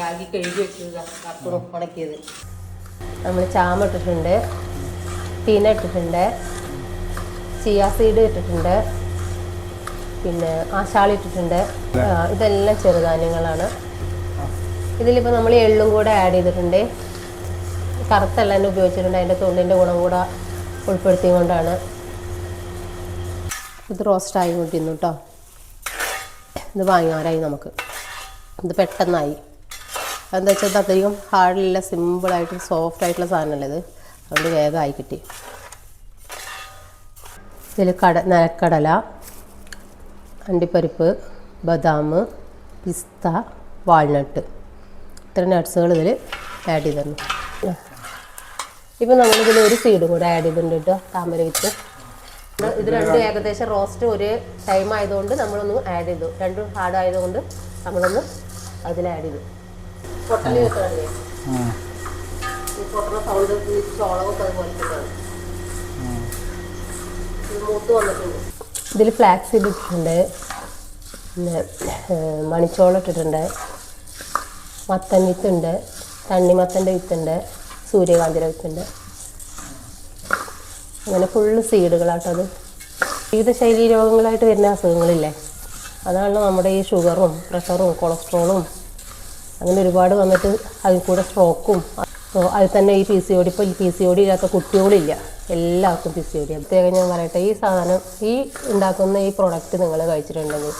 ബാഗിൽ കഴുകി വെക്കുക കറുപ്പും ഉണക്കിയത്. നമ്മൾ ചാമ ഇട്ടിട്ടുണ്ട്, പീന ഇട്ടിട്ടുണ്ട്, ചിയ സീഡ് ഇട്ടിട്ടുണ്ട്, പിന്നെ ആശാളി ഇട്ടിട്ടുണ്ട്. ഇതെല്ലാം ചെറുധാന്യങ്ങളാണ്. ഇതിലിപ്പോൾ നമ്മൾ എള്ളും കൂടെ ആഡ് ചെയ്തിട്ടുണ്ട്. കറുത്തെല്ലാം തന്നെ ഉപയോഗിച്ചിട്ടുണ്ട്. അതിൻ്റെ തൊണ്ടിൻ്റെ ഗുണം കൂടെ ഉൾപ്പെടുത്തിക്കൊണ്ടാണ്. ഇത് റോസ്റ്റായി കൊണ്ടിരുന്നു കേട്ടോ. ഇത് വാങ്ങിയാറായി നമുക്ക്. ഇത് പെട്ടെന്നായി. അതെന്താ വെച്ചാൽ ഇത് അധികം ഹാർഡിലുള്ള സിമ്പിളായിട്ട് സോഫ്റ്റായിട്ടുള്ള സാധനമല്ലേ ഇത്. അതുകൊണ്ട് വേഗമായി കിട്ടി. ഇതിൽ നിലക്കടല, അണ്ടിപ്പരിപ്പ്, ബദാം, പിസ്ത, വാൾനട്ട്, ഇത്ര നട്ട്സുകൾ ഇതിൽ ആഡ് ചെയ്തിരുന്നു. ഇപ്പം നമ്മളിതിൽ ഒരു സീഡും കൂടെ ആഡ് ചെയ്തിട്ടുണ്ട് കേട്ടോ, താമര വിത്ത്. ഇത് രണ്ടും ഏകദേശം റോസ്റ്റ് ഒരു ടൈം ആയതുകൊണ്ട് നമ്മളൊന്ന് ആഡ് ചെയ്തു. രണ്ടും ഹാർഡ് ആയതുകൊണ്ട് നമ്മളൊന്ന് അതിൽ ആഡ് ചെയ്തു. പൊട്ടലി വെക്കണല്ലേ, ഈ പൊട്ടണ സൗണ്ട് ചോളമൊക്കെ അതുപോലെ തന്നെയാണ്. ഇത് മൂത്ത് വന്നിട്ടുണ്ട്. ഇതിൽ ഫ്ലാക്സ് സീഡ് ഇട്ടിട്ടുണ്ട്, പിന്നെ മണിച്ചോളം ഇട്ടിട്ടുണ്ട്, മത്തൻ വിത്തുണ്ട്, തണ്ണിമത്തൻ്റെ വിത്തുണ്ട്, സൂര്യകാന്തിയുടെ വിത്തുണ്ട്. അങ്ങനെ ഫുള്ള് സീഡുകളാട്ടോ. അത് ജീവിതശൈലി രോഗങ്ങളായിട്ട് വരുന്ന അസുഖങ്ങളില്ലേ, അതാണല്ലോ നമ്മുടെ ഈ ഷുഗറും പ്രഷറും കൊളസ്ട്രോളും അങ്ങനെ ഒരുപാട് വന്നിട്ട് അതിൽ കൂടെ സ്ട്രോക്കും. അതിൽ തന്നെ ഈ PCOD, ഇപ്പോൾ ഈ PCOD ഇല്ലാത്ത കുട്ടികളില്ല, എല്ലാവർക്കും PCOD. പ്രത്യേകം ഞാൻ പറയട്ടെ, ഈ സാധനം ഈ ഉണ്ടാക്കുന്ന ഈ പ്രൊഡക്റ്റ് നിങ്ങൾ കഴിച്ചിട്ടുണ്ടെങ്കിൽ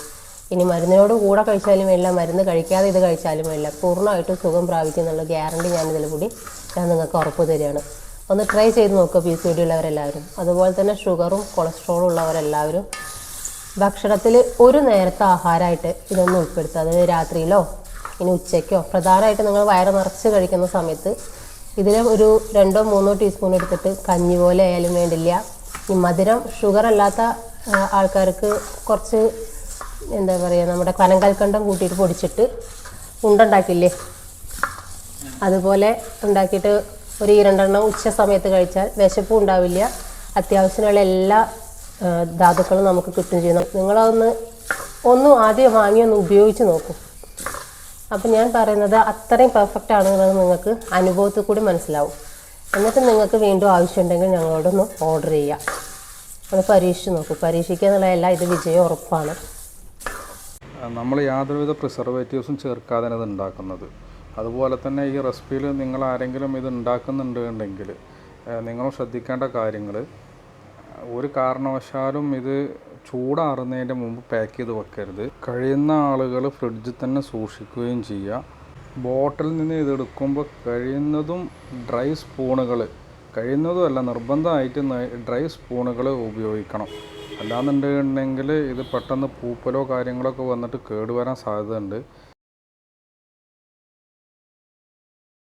ഇനി മരുന്നിനോട് കൂടെ കഴിച്ചാലും വേണ്ട, മരുന്ന് കഴിക്കാതെ ഇത് കഴിച്ചാലും വേണ്ട, പൂർണ്ണമായിട്ടും സുഖം പ്രാപിക്കുന്നുള്ള ഗ്യാരണ്ടി ഞാനിതിൽ കൂടി ഞാൻ നിങ്ങൾക്ക് ഉറപ്പ് തരികയാണ്. ഒന്ന് ട്രൈ ചെയ്ത് നോക്കുക PCOD ഉള്ളവരെല്ലാവരും. അതുപോലെ തന്നെ ഷുഗറും കൊളസ്ട്രോളും ഉള്ളവരെല്ലാവരും ഭക്ഷണത്തിൽ ഒരു നേരത്തെ ആഹാരമായിട്ട് ഇതൊന്നും ഉൾപ്പെടുത്തുക. അത് രാത്രിയിലോ ഇനി ഉച്ചയ്ക്കോ പ്രധാനമായിട്ട് നിങ്ങൾ വയറ് നിറച്ച് കഴിക്കുന്ന സമയത്ത് ഇതിൽ ഒരു 2-3 ടീസ്പൂൺ എടുത്തിട്ട് കഞ്ഞി പോലെ ആയാലും വേണ്ടില്ല. ഈ മധുരം ഷുഗർ അല്ലാത്ത ആൾക്കാർക്ക് കുറച്ച് എന്താ പറയുക, നമ്മുടെ കനങ്കൽക്കണ്ടം കൂട്ടിയിട്ട് പൊടിച്ചിട്ട് ഉണ്ടാക്കില്ലേ, അതുപോലെ ഉണ്ടാക്കിയിട്ട് ഒരു 2 ഉച്ച സമയത്ത് കഴിച്ചാൽ വിശപ്പും ഉണ്ടാവില്ല, അത്യാവശ്യമുള്ള എല്ലാ ധാതുക്കളും നമുക്ക് കിട്ടുകയും ചെയ്യണം. നിങ്ങളതൊന്ന് ആദ്യം വാങ്ങി ഒന്ന് ഉപയോഗിച്ച് നോക്കും. അപ്പം ഞാൻ പറയുന്നത് അത്രയും പെർഫെക്റ്റ് ആണെന്നുള്ളത് നിങ്ങൾക്ക് അനുഭവത്തിൽ കൂടി മനസ്സിലാവും. എന്നിട്ട് നിങ്ങൾക്ക് വീണ്ടും ആവശ്യമുണ്ടെങ്കിൽ ഞങ്ങളോടൊന്ന് ഓർഡർ ചെയ്യാം. അത് പരീക്ഷിച്ച് നോക്കൂ. പരീക്ഷിക്കുക എന്നുള്ളതല്ല, ഇത് വിജയം ഉറപ്പാണ്. നമ്മൾ യാതൊരുവിധ പ്രിസർവേറ്റീവ്സും ചേർക്കാതെ ഇത് ഉണ്ടാക്കുന്നത്. അതുപോലെ തന്നെ ഈ റെസിപ്പിയിൽ നിങ്ങൾ ആരെങ്കിലും ഇത് ഉണ്ടാക്കുന്നുണ്ടെങ്കിൽ നിങ്ങൾ ശ്രദ്ധിക്കേണ്ട കാര്യങ്ങൾ, ഒരു കാരണവശാലും ഇത് ചൂടാറുന്നതിൻ്റെ മുമ്പ് പാക്ക് ചെയ്ത് വെക്കരുത്. കഴിയുന്ന ആളുകൾ ഫ്രിഡ്ജിൽ തന്നെ സൂക്ഷിക്കുകയും ചെയ്യുക. ബോട്ടിൽ നിന്ന് ഇതെടുക്കുമ്പോൾ കഴിയുന്നതും ഡ്രൈ സ്പൂണുകൾ, കഴിയുന്നതുമല്ല നിർബന്ധമായിട്ട് ഡ്രൈ സ്പൂണുകൾ ഉപയോഗിക്കണം. അല്ലാന്നുണ്ടെങ്കിൽ ഇത് പെട്ടെന്ന് പൂപ്പലോ കാര്യങ്ങളൊക്കെ വന്നിട്ട് കേടുവരാൻ സാധ്യതയുണ്ട്.